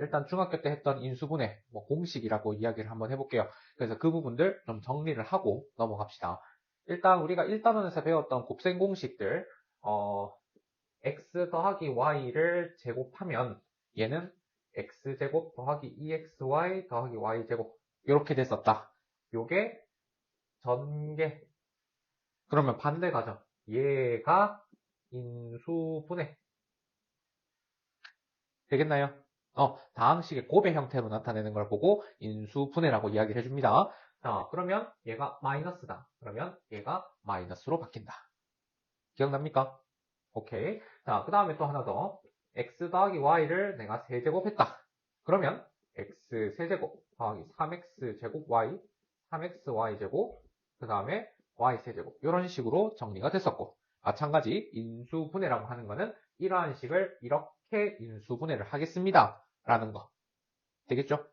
일단 중학교 때 했던 인수분해 뭐 공식이라고 이야기를 한번 해볼게요. 그래서 그 부분들 좀 정리를 하고 넘어갑시다. 일단 우리가 1단원에서 배웠던 곱셈 공식들, x 더하기 y를 제곱하면 얘는 x제곱 더하기 2xy 더하기 y제곱 이렇게 됐었다. 요게 전개. 그러면 반대 가죠. 얘가 인수분해 되겠나요? 다항식의 곱의 형태로 나타내는 걸 보고 인수분해라고 이야기를 해줍니다. 자, 그러면 얘가 마이너스다. 그러면 얘가 마이너스로 바뀐다. 기억납니까? 오케이. 자, 그 다음에 또 하나 더. x 더하기 y를 내가 세제곱했다. 그러면 x 세제곱 더하기 3x 제곱 y, 3xy 제곱, 그 다음에 y 세제곱 이런 식으로 정리가 됐었고, 마찬가지 인수분해라고 하는 거는 이러한 식을 이렇게 인수분해를 하겠습니다 라는 거 되겠죠?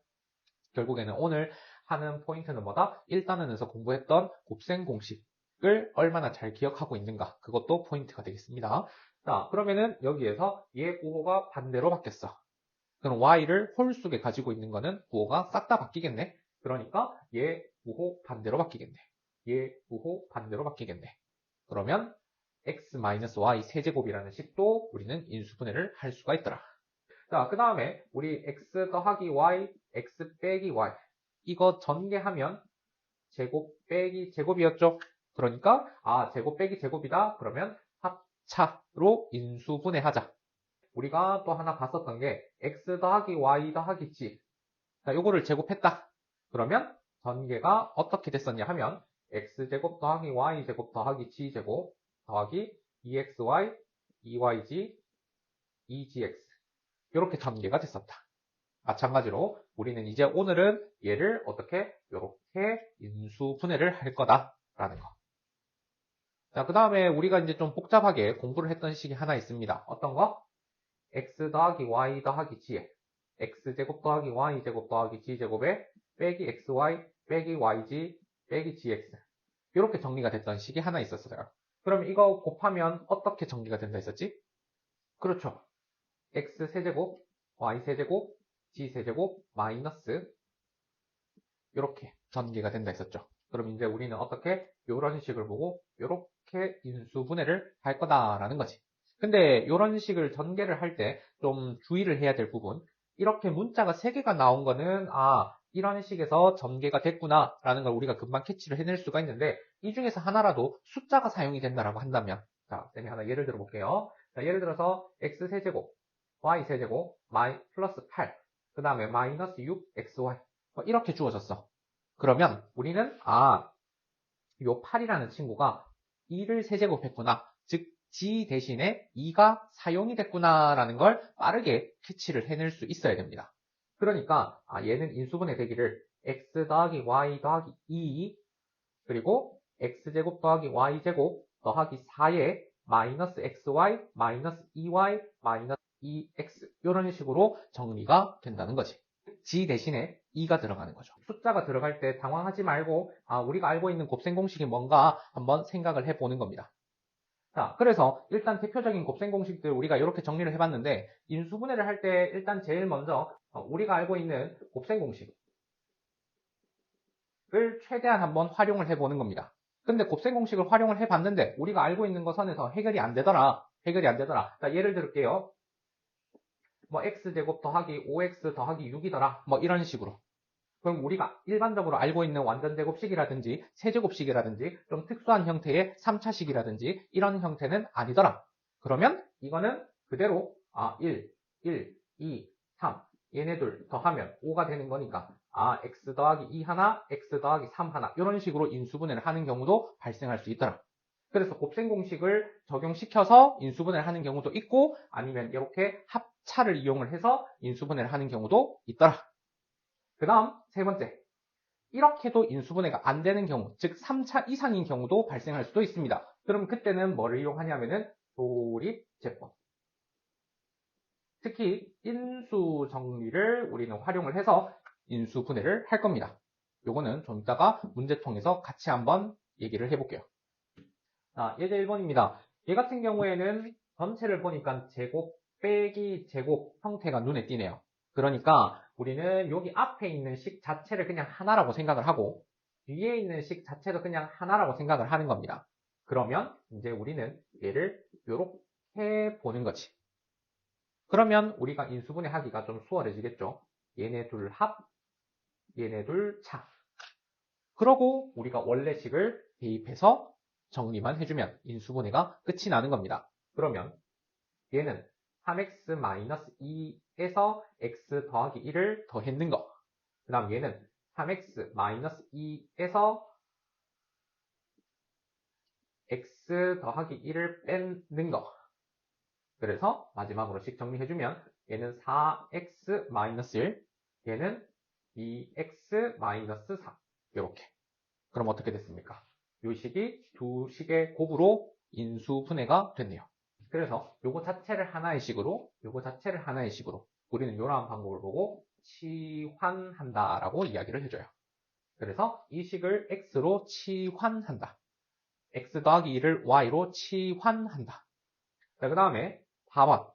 결국에는 오늘 하는 포인트는 뭐다? 1단원에서 공부했던 곱셈 공식을 얼마나 잘 기억하고 있는가, 그것도 포인트가 되겠습니다. 자, 그러면은 여기에서 얘 부호가 반대로 바뀌었어. 그럼 y를 홀수게 가지고 있는 거는 부호가 싹 다 바뀌겠네. 그러니까 얘 부호 반대로 바뀌겠네. 얘 부호 반대로 바뀌겠네. 그러면 x-y 세제곱이라는 식도 우리는 인수분해를 할 수가 있더라. 자, 그 다음에 우리 x 더하기 y, x 빼기 y 이거 전개하면 제곱 빼기 제곱이었죠. 그러니까 제곱 빼기 제곱이다. 그러면 합차로 인수분해하자. 우리가 또 하나 봤었던 게 x 더하기 y 더하기 g. 자, 요거를 제곱했다. 그러면 전개가 어떻게 됐었냐 하면 x제곱 더하기 y제곱 더하기 g제곱 더하기 2xy, 2yg, 2gx 이렇게 전개가 됐었다. 마찬가지로 우리는 이제 오늘은 얘를 어떻게 이렇게 인수분해를 할 거다라는 거. 자, 그 다음에 우리가 이제 좀 복잡하게 공부를 했던 식이 하나 있습니다. 어떤 거? x 더하기 y 더하기 g에 x제곱 더하기 y제곱 더하기 g제곱에 빼기 xy 빼기 yg 빼기 gx 이렇게 정리가 됐던 식이 하나 있었어요. 그럼 이거 곱하면 어떻게 정리가 된다 했었지? 그렇죠. x 세제곱 y 세제곱 g 세제곱 마이너스 이렇게 전개가 된다 했었죠. 그럼 이제 우리는 어떻게 이런 식을 보고 이렇게 인수분해를 할 거다라는 거지. 근데 이런 식을 전개를 할 때 좀 주의를 해야 될 부분, 이렇게 문자가 3개가 나온 거는 이런 식에서 전개가 됐구나 라는 걸 우리가 금방 캐치를 해낼 수가 있는데, 이 중에서 하나라도 숫자가 사용이 된다라고 한다면, 자, 쌤이 하나 예를 들어 볼게요. 자, 예를 들어서 x세제곱 y세제곱 플러스 8, 그 다음에 마이너스 6xy 이렇게 주어졌어. 그러면 우리는 요 8이라는 친구가 2를 세제곱했구나. 즉 g 대신에 2가 사용이 됐구나라는 걸 빠르게 캐치를 해낼 수 있어야 됩니다. 그러니까 얘는 인수분해 되기를 x 더하기 y 더하기 2 그리고 x제곱 더하기 y제곱 더하기 4에 마이너스 xy 마이너스 2y 마이너스 2x 이런 식으로 정리가 된다는 거지. g 대신에 2가 들어가는 거죠. 숫자가 들어갈 때 당황하지 말고 우리가 알고 있는 곱셈 공식이 뭔가 한번 생각을 해보는 겁니다. 자, 그래서 일단 대표적인 곱셈 공식들 우리가 이렇게 정리를 해봤는데, 인수분해를 할 때 일단 제일 먼저 우리가 알고 있는 곱셈 공식을 최대한 한번 활용을 해보는 겁니다. 근데 곱셈 공식을 활용을 해봤는데 우리가 알고 있는 거 선에서 해결이 안 되더라. 자, 예를 들을게요. 뭐 x제곱 더하기 5x 더하기 6이더라. 뭐 이런 식으로. 그럼 우리가 일반적으로 알고 있는 완전제곱식이라든지 세제곱식이라든지 좀 특수한 형태의 3차식이라든지 이런 형태는 아니더라. 그러면 이거는 그대로 1, 2, 3 얘네들 더하면 5가 되는 거니까 x 더하기 2 하나, x 더하기 3 하나 이런 식으로 인수분해를 하는 경우도 발생할 수 있더라. 그래서 곱셈 공식을 적용시켜서 인수분해를 하는 경우도 있고, 아니면 이렇게 합차를 이용을 해서 인수분해를 하는 경우도 있더라. 그 다음 세 번째, 이렇게도 인수분해가 안 되는 경우, 즉 3차 이상인 경우도 발생할 수도 있습니다. 그럼 그때는 뭐를 이용하냐면은 조립제법. 특히 인수 정리를 우리는 활용을 해서 인수분해를 할 겁니다. 요거는 좀 이따가 문제통에서 같이 한번 얘기를 해볼게요. 예제 1번입니다. 얘 같은 경우에는 전체를 보니까 제곱 빼기 제곱 형태가 눈에 띄네요. 그러니까 우리는 여기 앞에 있는 식 자체를 그냥 하나라고 생각을 하고 뒤에 있는 식 자체도 그냥 하나라고 생각을 하는 겁니다. 그러면 이제 우리는 얘를 이렇게 보는 거지. 그러면 우리가 인수분해 하기가 좀 수월해지겠죠. 얘네 둘 합, 얘네 둘 차. 그러고 우리가 원래식을 대입해서 정리만 해주면 인수분해가 끝이 나는 겁니다. 그러면 얘는 3x-2에서 x 더하기 1을 더했는 거. 그 다음 얘는 3x-2에서 x 더하기 1을 뺀는 거. 그래서 마지막으로 식 정리해주면 얘는 4x-1, 얘는 2x-4. 이렇게. 그럼 어떻게 됐습니까? 이 식이 두 식의 곱으로 인수분해가 됐네요. 그래서 요거 자체를 하나의 식으로, 우리는 이러한 방법을 보고 치환한다라고 이야기를 해줘요. 그래서 이 식을 x로 치환한다. x 더하기 2를 y로 치환한다. 자, 그 다음에 4번.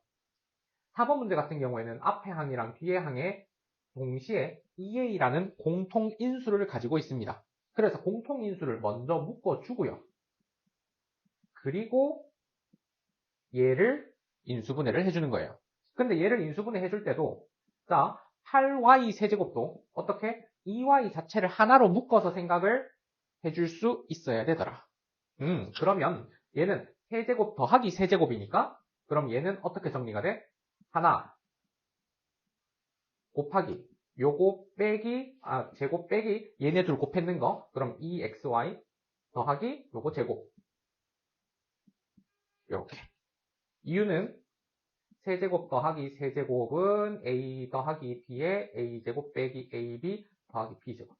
4번 문제 같은 경우에는 앞에 항이랑 뒤에 항에 동시에 EA라는 공통인수를 가지고 있습니다. 그래서 공통인수를 먼저 묶어주고요. 그리고 얘를 인수분해를 해주는 거예요. 근데 얘를 인수분해 해줄 때도 자 8y 세제곱도 어떻게 2y 자체를 하나로 묶어서 생각을 해줄 수 있어야 되더라. 그러면 얘는 세제곱 더하기 세제곱이니까 그럼 얘는 어떻게 정리가 돼? 하나 곱하기 요거 빼기 제곱 빼기 얘네 둘 곱했는 거 그럼 2xy 더하기 요거 제곱 이렇게 이유는 세제곱 더하기 세제곱은 a 더하기 b의 a제곱 빼기 ab 더하기 b제곱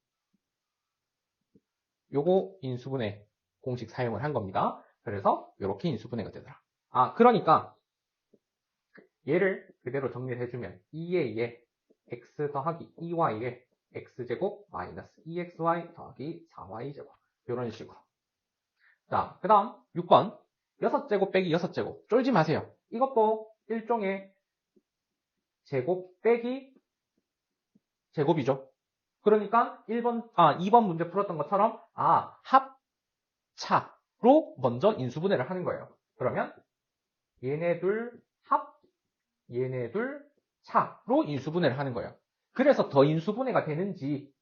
요거 인수분해 공식 사용을 한 겁니다. 그래서 이렇게 인수분해가 되더라. 그러니까 얘를 그대로 정리를 해주면 2a에 x 더하기 2y에 x제곱 마이너스 2xy 더하기 4y제곱 이런 식으로. 자, 그 다음 6번 6제곱 빼기 6제곱 쫄지 마세요. 이것도 일종의 제곱 빼기 제곱이죠. 그러니까 2번 문제 풀었던 것처럼 합차로 먼저 인수분해를 하는 거예요. 그러면 얘네 둘 합, 얘네 둘 차로 인수분해를 하는 거예요. 그래서 더 인수분해가 되는지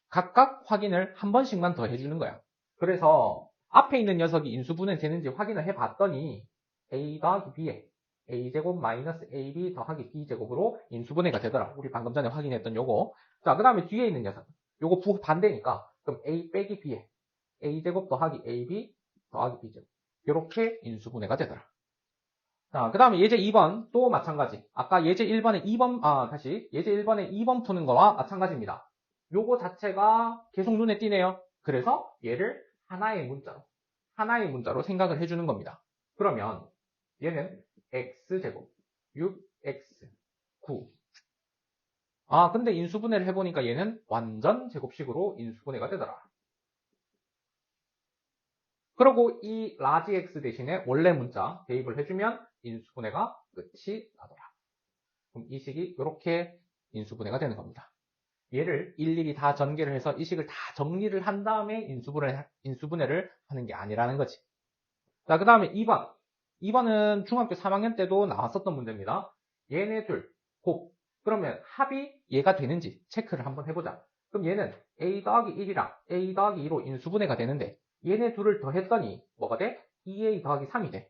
각각 확인을 한 번씩만 더 해주는 거야. 그래서 앞에 있는 녀석이 인수분해 되는지 확인을 해봤더니 a 더하기 b에 a제곱 마이너스 ab 더하기 b제곱으로 인수분해가 되더라. 우리 방금 전에 확인했던 요거. 자, 그 다음에 뒤에 있는 녀석. 요거 반대니까 그럼 a 빼기 b에 a제곱 더하기 ab 더하기 b제곱 이렇게 인수분해가 되더라. 자, 그 다음에 예제 2번 또 마찬가지. 아까 예제 1번에 2번, 예제 1번에 2번 푸는 거와 마찬가지입니다. 요거 자체가 계속 눈에 띄네요. 그래서 얘를 하나의 문자로 생각을 해주는 겁니다. 그러면 얘는 x제곱 6x 9. 근데 인수분해를 해보니까 얘는 완전 제곱식으로 인수분해가 되더라. 그리고 이 라지 x 대신에 원래 문자 대입을 해주면 인수분해가 끝이 나더라. 그럼 이 식이 이렇게 인수분해가 되는 겁니다. 얘를 일일이 다 전개를 해서 이 식을 다 정리를 한 다음에 인수분해를 하는 게 아니라는 거지. 자, 그 다음에 2번. 2번은 중학교 3학년 때도 나왔었던 문제입니다. 얘네 둘 곱. 그러면 합이 얘가 되는지 체크를 한번 해보자. 그럼 얘는 a 더하기 1이랑 a 더하기 2로 인수분해가 되는데 얘네 둘을 더했더니 뭐가 돼? 2a 더하기 3이 돼.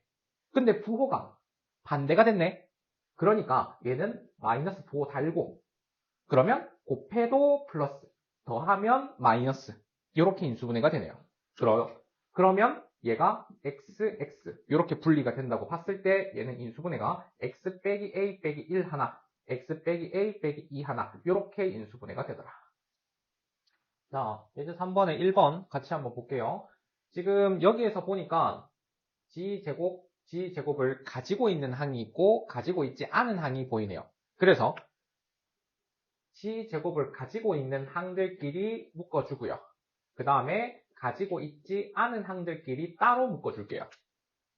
근데 부호가 반대가 됐네. 그러니까 얘는 마이너스 부호 달고 그러면 곱해도 플러스 더하면 마이너스 이렇게 인수분해가 되네요. 그러면 얘가 x, x 이렇게 분리가 된다고 봤을 때 얘는 인수분해가 x 빼기 a 빼기 1 하나 x 빼기 a 빼기 2 하나 이렇게 인수분해가 되더라. 자, 예제 3번에 1번 같이 한번 볼게요. 지금 여기에서 보니까 g제곱을 가지고 있는 항이 있고 가지고 있지 않은 항이 보이네요. 그래서 g제곱을 가지고 있는 항들끼리 묶어주고요. 그 다음에 가지고 있지 않은 항들끼리 따로 묶어줄게요.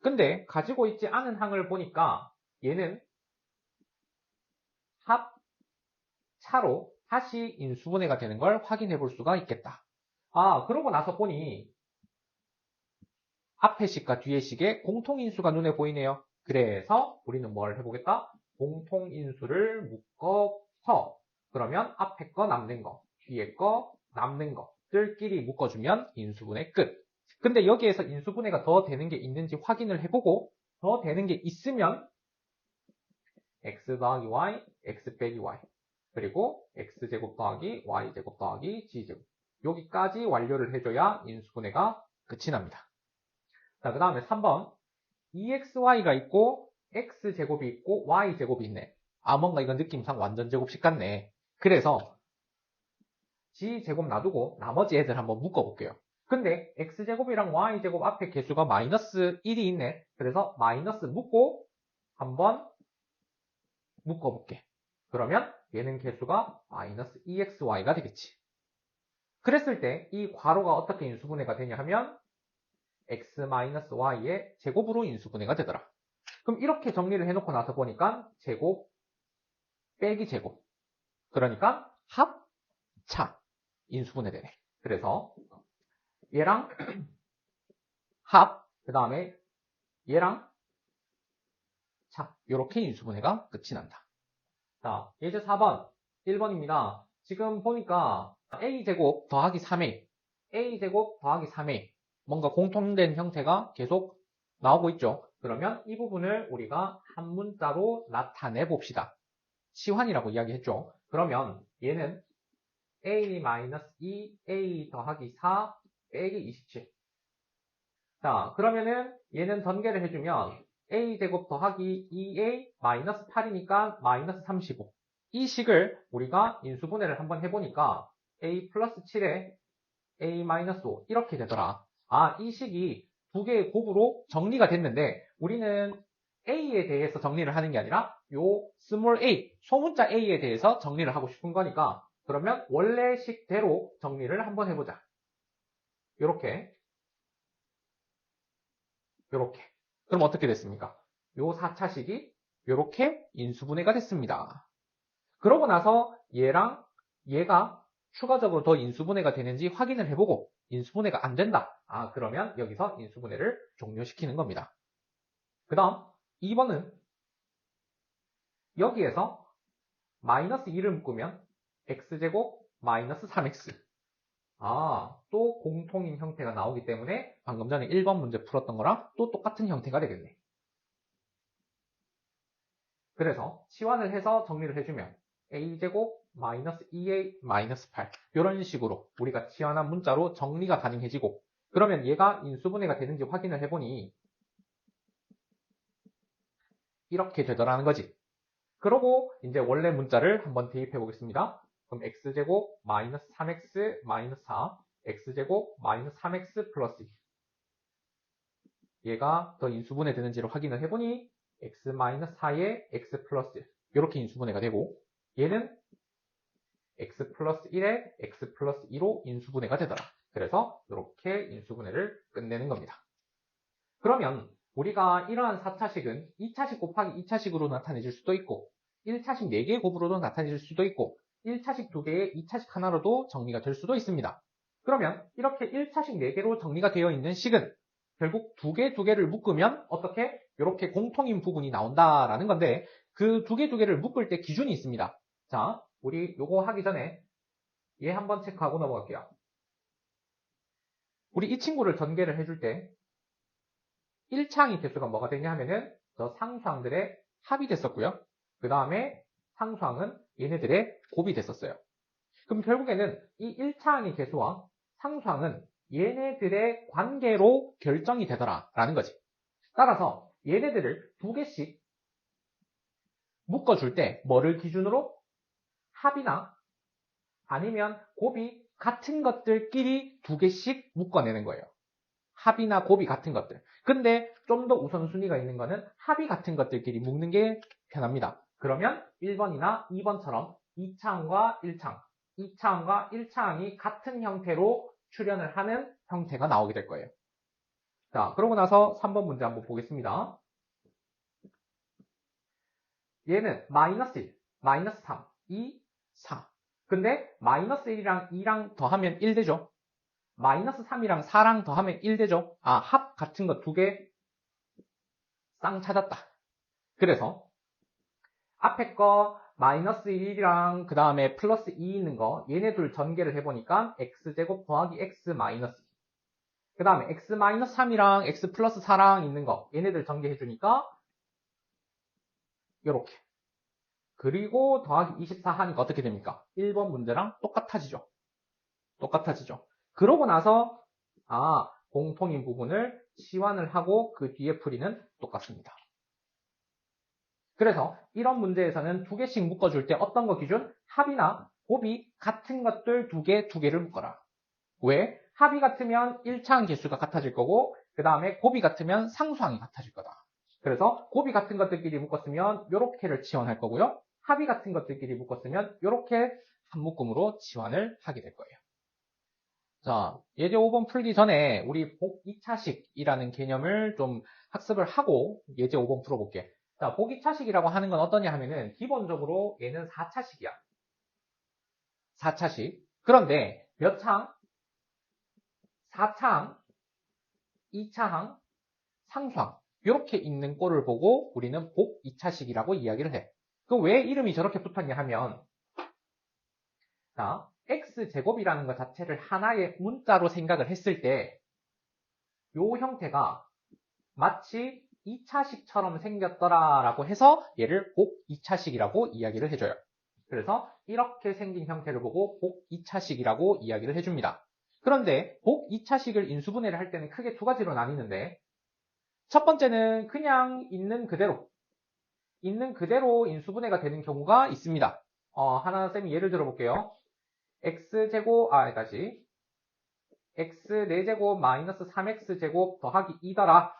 근데 가지고 있지 않은 항을 보니까 얘는 합차로 다시 인수분해가 되는 걸 확인해 볼 수가 있겠다. 아, 그러고 나서 보니 앞의 식과 뒤의 식에 공통인수가 눈에 보이네요. 그래서 우리는 뭘 해보겠다? 공통인수를 묶어서 그러면 앞에 거 남는 거, 뒤에 거 남는 것들끼리 묶어주면 인수분해 끝. 근데 여기에서 인수분해가 더 되는 게 있는지 확인을 해보고 더 되는 게 있으면 x 더하기 y, x 빼기 y 그리고 x제곱 더하기 y제곱 더하기 g제곱 여기까지 완료를 해줘야 인수분해가 끝이 납니다. 자, 그 다음에 3번 2xy가 있고 x제곱이 있고 y제곱이 있네. 아, 뭔가 이건 느낌상 완전 제곱식 같네. 그래서 g제곱 놔두고 나머지 애들 한번 묶어볼게요. 근데 x제곱이랑 y제곱 앞에 개수가 마이너스 1이 있네. 그래서 마이너스 묶고 한번 묶어볼게. 그러면 얘는 개수가 마이너스 2xy가 되겠지. 그랬을 때 이 괄호가 어떻게 인수분해가 되냐 하면 x-y의 제곱으로 인수분해가 되더라. 그럼 이렇게 정리를 해놓고 나서 보니까 제곱 빼기 제곱 그러니까 합차 인수분해 되네. 그래서 얘랑 합, 그 다음에 얘랑 차 이렇게 인수분해가 끝이 난다. 자, 예제 4번 1번입니다. 지금 보니까 a제곱 더하기 3a a제곱 더하기 3a 뭔가 공통된 형태가 계속 나오고 있죠. 그러면 이 부분을 우리가 한 문자로 나타내 봅시다. 시환이라고 이야기했죠. 그러면 얘는 a-2 a 더하기 4 빼기 27. 자, 그러면은 얘는 전개를 해주면 a제곱 더하기 2a 마이너스 8이니까 마이너스 35. 이 식을 우리가 인수분해를 한번 해보니까 a 플러스 7에 a 마이너스 5 이렇게 되더라. 아, 이 식이 두 개의 곱으로 정리가 됐는데 우리는 a에 대해서 정리를 하는 게 아니라 요 스몰 a, 소문자 a에 대해서 정리를 하고 싶은 거니까 그러면 원래 식대로 정리를 한번 해보자. 요렇게 그럼 어떻게 됐습니까? 요 4차식이 요렇게 인수분해가 됐습니다. 그러고 나서 얘랑 얘가 추가적으로 더 인수분해가 되는지 확인을 해보고 인수분해가 안 된다. 아, 그러면 여기서 인수분해를 종료시키는 겁니다. 그 다음 2번은 여기에서 마이너스 2를 묶으면 x제곱 마이너스 3x 아, 또 공통인 형태가 나오기 때문에 방금 전에 1번 문제 풀었던 거랑 또 똑같은 형태가 되겠네. 그래서 치환을 해서 정리를 해주면 a제곱 마이너스 2a 마이너스 8 이런 식으로 우리가 치환한 문자로 정리가 가능해지고 그러면 얘가 인수분해가 되는지 확인을 해보니 이렇게 되더라는 거지. 그러고 이제 원래 문자를 한번 대입해 보겠습니다. 그럼 x제곱 마이너스 3x 마이너스 4 x제곱 마이너스 3x 플러스 2 얘가 더 인수분해 되는지를 확인을 해보니 x 마이너스 4에 x 플러스 1 이렇게 인수분해가 되고 얘는 x 플러스 1에 x 플러스 2로 인수분해가 되더라. 그래서 이렇게 인수분해를 끝내는 겁니다. 그러면 우리가 이러한 4차식은 2차식 곱하기 2차식으로 나타내질 수도 있고 1차식 4개의 곱으로도 나타내질 수도 있고 1차식 2개에 2차식 하나로도 정리가 될 수도 있습니다. 그러면 이렇게 1차식 4개로 정리가 되어 있는 식은 결국 2개를 묶으면 어떻게? 이렇게 공통인 부분이 나온다라는 건데 그 2개를 묶을 때 기준이 있습니다. 자, 우리 요거 하기 전에 얘 한번 체크하고 넘어갈게요. 우리 이 친구를 전개를 해줄 때 1차항의 개수가 뭐가 되냐 하면은 저 상수항들의 합이 됐었고요. 그 다음에 상수항은 얘네들의 곱이 됐었어요. 그럼 결국에는 이 1차항의 개수와 상수항은 얘네들의 관계로 결정이 되더라 라는 거지. 따라서 얘네들을 2개씩 묶어줄 때 뭐를 기준으로? 합이나 아니면 곱이 같은 것들끼리 2개씩 묶어내는 거예요. 합이나 곱이 같은 것들. 근데 좀 더 우선순위가 있는 거는 합이 같은 것들끼리 묶는 게 편합니다. 그러면 1번이나 2번처럼 2차항과 1차항, 2차항과 1차항이 같은 형태로 출현을 하는 형태가 나오게 될 거예요. 자, 그러고 나서 3번 문제 한번 보겠습니다. 얘는 마이너스 1. 마이너스 3, 2, 4. 근데 마이너스 1이랑 2랑 더하면 1 되죠. 마이너스 3이랑 4랑 더하면 1 되죠. 아, 합 같은 거 두 개 쌍 찾았다. 그래서 앞에 거 마이너스 1이랑 그 다음에 플러스 2 있는 거 얘네 둘 전개를 해보니까 x제곱 더하기 x 마이너스 2. 그 다음에 x 마이너스 3이랑 x 플러스 4랑 있는 거 얘네들 전개해주니까 요렇게. 그리고 더하기 24 하니까 어떻게 됩니까? 1번 문제랑 똑같아지죠. 똑같아지죠. 그러고 나서 공통인 부분을 치환을 하고 그 뒤에 풀이는 똑같습니다. 그래서 이런 문제에서는 두 개씩 묶어줄 때 어떤 거 기준? 합이나 곱이 같은 것들 두 개를 묶어라. 왜? 합이 같으면 1차항 개수가 같아질 거고 그 다음에 곱이 같으면 상수항이 같아질 거다. 그래서 곱이 같은 것들끼리 묶었으면 요렇게를 치환할 거고요. 합이 같은 것들끼리 묶었으면 요렇게 한 묶음으로 치환을 하게 될 거예요. 자, 예제 5번 풀기 전에 우리 복 2차식이라는 개념을 좀 학습을 하고 예제 5번 풀어볼게. 자, 복 2차식이라고 하는 건 어떠냐 하면은 기본적으로 얘는 4차식이야. 4차식. 그런데 몇 차항? 4차항, 2차항, 상수항. 이렇게 있는 꼴을 보고 우리는 복 2차식이라고 이야기를 해. 그 왜 이름이 저렇게 붙었냐 하면 자, x제곱이라는 것 자체를 하나의 문자로 생각을 했을 때 이 형태가 마치 2차식처럼 생겼더라라고 해서 얘를 복 2차식이라고 이야기를 해줘요. 그래서 이렇게 생긴 형태를 보고 복 2차식이라고 이야기를 해줍니다. 그런데 복 2차식을 인수분해를 할 때는 크게 두 가지로 나뉘는데 첫 번째는 그냥 있는 그대로 인수분해가 되는 경우가 있습니다. 하나 쌤이 예를 들어볼게요. x제곱, x 4제곱 마이너스 3x제곱 더하기 2더라.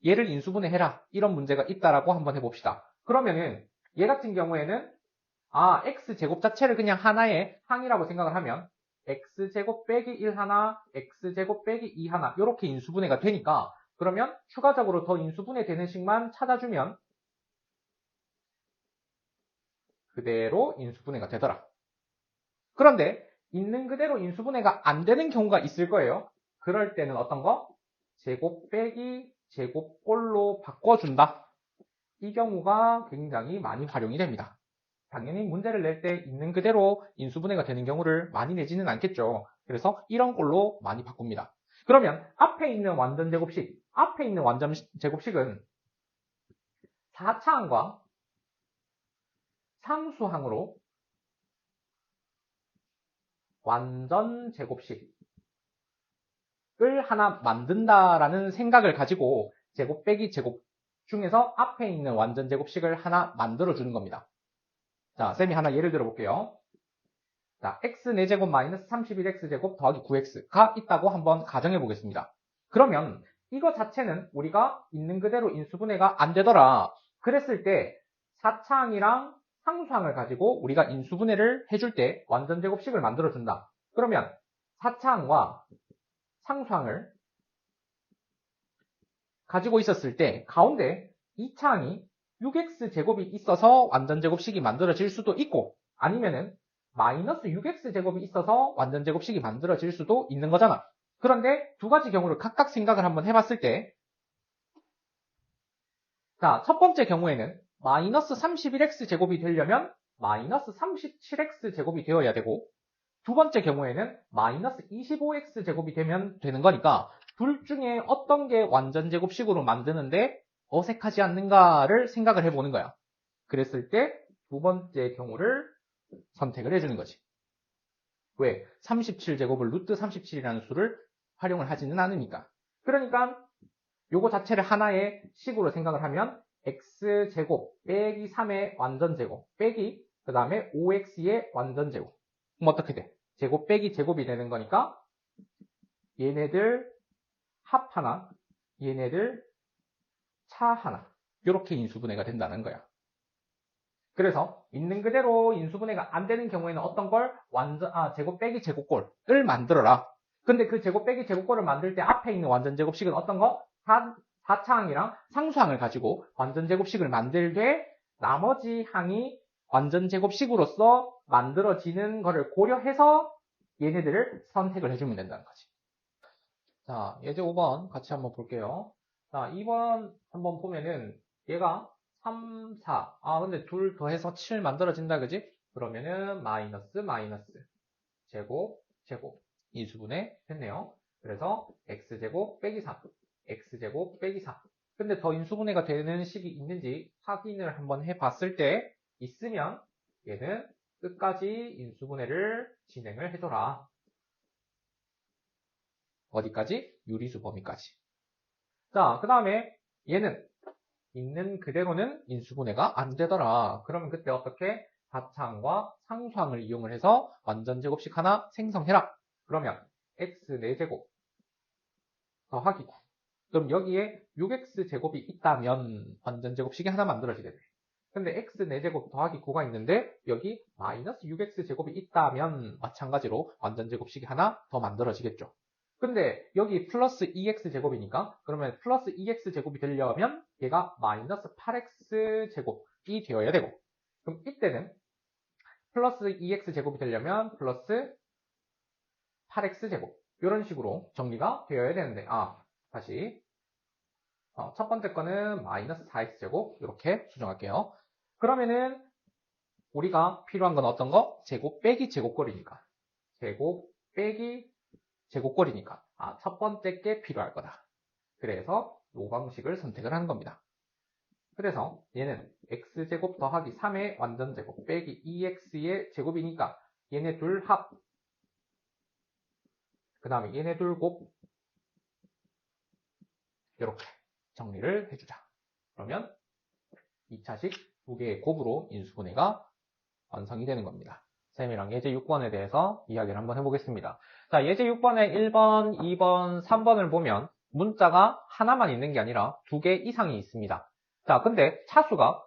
얘를 인수분해해라. 이런 문제가 있다라고 한번 해봅시다. 그러면은 얘 같은 경우에는 x제곱 자체를 그냥 하나의 항이라고 생각을 하면 x제곱 빼기 1 하나, x제곱 빼기 2 하나 이렇게 인수분해가 되니까 그러면 추가적으로 더 인수분해 되는 식만 찾아주면 그대로 인수분해가 되더라. 그런데 있는 그대로 인수분해가 안 되는 경우가 있을 거예요. 그럴 때는 어떤 거? 제곱 빼기 제곱꼴로 바꿔준다. 이 경우가 굉장히 많이 활용이 됩니다. 당연히 문제를 낼 때 있는 그대로 인수분해가 되는 경우를 많이 내지는 않겠죠. 그래서 이런 꼴로 많이 바꿉니다. 그러면 앞에 있는 완전 제곱식은 4차항과 상수항으로 완전 제곱식을 하나 만든다라는 생각을 가지고 제곱 빼기 제곱 중에서 앞에 있는 완전 제곱식을 하나 만들어주는 겁니다. 자, 쌤이 하나 예를 들어볼게요. 자, x 4제곱 마이너스 31x제곱 더하기 9x가 있다고 한번 가정해 보겠습니다. 그러면 이거 자체는 우리가 있는 그대로 인수분해가 안 되더라. 그랬을 때 4차항이랑 상수항을 가지고 우리가 인수분해를 해줄 때 완전 제곱식을 만들어준다. 그러면 4차항과 상수항을 가지고 있었을 때 가운데 2차항이 6x제곱이 있어서 완전 제곱식이 만들어질 수도 있고 아니면은 마이너스 6x제곱이 있어서 완전 제곱식이 만들어질 수도 있는 거잖아. 그런데 두 가지 경우를 각각 생각을 한번 해봤을 때 자, 첫 번째 경우에는 마이너스 31x제곱이 되려면 마이너스 37x제곱이 되어야 되고 두 번째 경우에는 마이너스 25x제곱이 되면 되는 거니까 둘 중에 어떤 게 완전 제곱식으로 만드는데 어색하지 않는가를 생각을 해보는 거야. 그랬을 때 두 번째 경우를 선택을 해주는 거지. 왜? 37제곱을 루트 37이라는 수를 활용을 하지는 않으니까. 그러니까 요거 자체를 하나의 식으로 생각을 하면 x제곱 빼기 3의 완전제곱 빼기 그 다음에 5x의 완전제곱. 그럼 어떻게 돼? 제곱 빼기 제곱이 되는 거니까 얘네들 합 하나, 얘네들 차 하나 이렇게 인수분해가 된다는 거야. 그래서 있는 그대로 인수분해가 안 되는 경우에는 어떤 걸 제곱 빼기 제곱꼴을 만들어라. 근데 그 제곱 빼기 제곱꼴을 만들 때 앞에 있는 완전 제곱식은 어떤 거? 4차항이랑 상수항을 가지고 완전 제곱식을 만들되 나머지 항이 완전 제곱식으로서 만들어지는 거를 고려해서 얘네들을 선택을 해주면 된다는 거지. 자, 예제 5번 같이 한번 볼게요. 자, 2번 한번 보면은 얘가 3, 4. 근데 둘 더해서 7 만들어진다, 그지? 그러면은 마이너스 제곱 인수분해 됐네요. 그래서 x제곱 빼기 3, x제곱 빼기 4. 근데 더 인수분해가 되는 식이 있는지 확인을 한번 해봤을 때 있으면 얘는 끝까지 인수분해를 진행을 해줘라. 어디까지? 유리수 범위까지. 자, 그 다음에 얘는 있는 그대로는 인수분해가 안 되더라. 그러면 그때 어떻게? 가차항과 상수항을 이용을 해서 완전 제곱식 하나 생성해라. 그러면 x 4제곱 더하기 9. 그럼 여기에 6x 제곱이 있다면 완전 제곱식이 하나 만들어지게 돼. 근데 x 4제곱 더하기 9가 있는데 여기 마이너스 6x 제곱이 있다면 마찬가지로 완전 제곱식이 하나 더 만들어지겠죠. 근데 여기 플러스 2x 제곱이니까 그러면 플러스 2x 제곱이 되려면 얘가 마이너스 8x 제곱이 되어야 되고, 그럼 이때는 플러스 2x 제곱이 되려면 플러스 8x 제곱 이런 식으로 정리가 되어야 되는데, 다시 첫 번째 거는 마이너스 4x 제곱 이렇게 수정할게요. 그러면은 우리가 필요한 건 어떤 거? 제곱 빼기 제곱꼴이니까 제곱 빼기 제곱꼴이니까 첫 번째 게 필요할 거다. 그래서 이 방식을 선택을 하는 겁니다. 그래서 얘는 x제곱 더하기 3의 완전제곱 빼기 2x의 제곱이니까 얘네 둘 합, 그 다음에 얘네 둘 곱, 이렇게 정리를 해주자. 그러면 2차식 두 개의 곱으로 인수분해가 완성이 되는 겁니다. 쌤이랑 예제 6번에 대해서 이야기를 한번 해보겠습니다. 자, 예제 6번에 1번, 2번, 3번을 보면 문자가 하나만 있는 게 아니라 두 개 이상이 있습니다. 자, 근데 차수가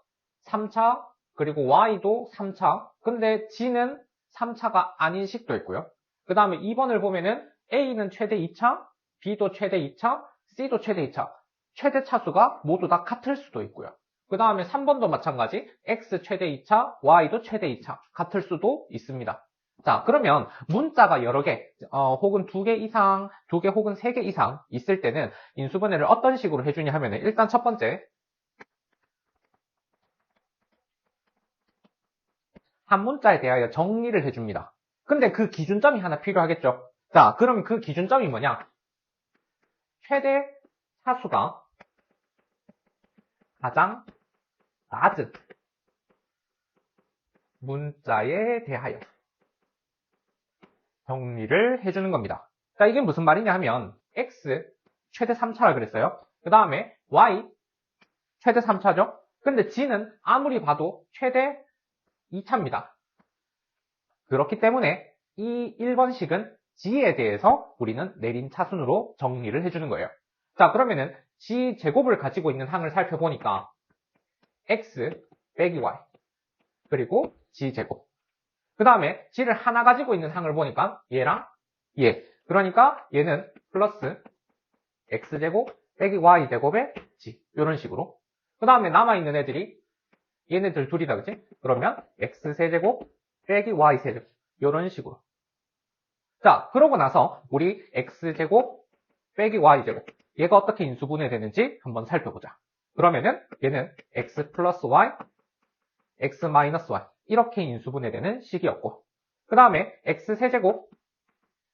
3차, 그리고 y도 3차, 근데 g는 3차가 아닌 식도 있고요. 그 다음에 2번을 보면은 a는 최대 2차, b도 최대 2차, c도 최대 2차, 최대 차수가 모두 다 같을 수도 있고요. 그 다음에 3번도 마찬가지, x 최대 2차, y도 최대 2차 같을 수도 있습니다. 자, 그러면 문자가 여러 개, 혹은 2개 이상, 2개 혹은 3개 이상 있을 때는 인수분해를 어떤 식으로 해주냐 하면은 일단 첫 번째, 한 문자에 대하여 정리를 해줍니다. 근데 그 기준점이 하나 필요하겠죠. 자, 그럼 그 기준점이 뭐냐? 최대 차수가 가장 낮은 문자에 대하여 정리를 해주는 겁니다. 자, 이게 무슨 말이냐 하면 x 최대 3차라 그랬어요. 그 다음에 y 최대 3차죠. 근데 g는 아무리 봐도 최대 2차입니다. 그렇기 때문에 이 1번식은 g에 대해서 우리는 내린 차순으로 정리를 해주는 거예요. 자, 그러면은 g 제곱을 가지고 있는 항을 살펴보니까 x 빼기 y 그리고 g 제곱, 그 다음에 g를 하나 가지고 있는 항을 보니까 얘랑 얘, 그러니까 얘는 플러스 x제곱 빼기 y제곱의 g, 이런 식으로. 그 다음에 남아있는 애들이 얘네들 둘이다, 그치? 그러면 x세제곱 빼기 y세제곱, 이런 식으로. 자, 그러고 나서 우리 x제곱 빼기 y제곱, 얘가 어떻게 인수분해 되는지 한번 살펴보자. 그러면은 얘는 x 플러스 y, x 마이너스 y 이렇게 인수분해되는 식이었고, 그 다음에 x세제곱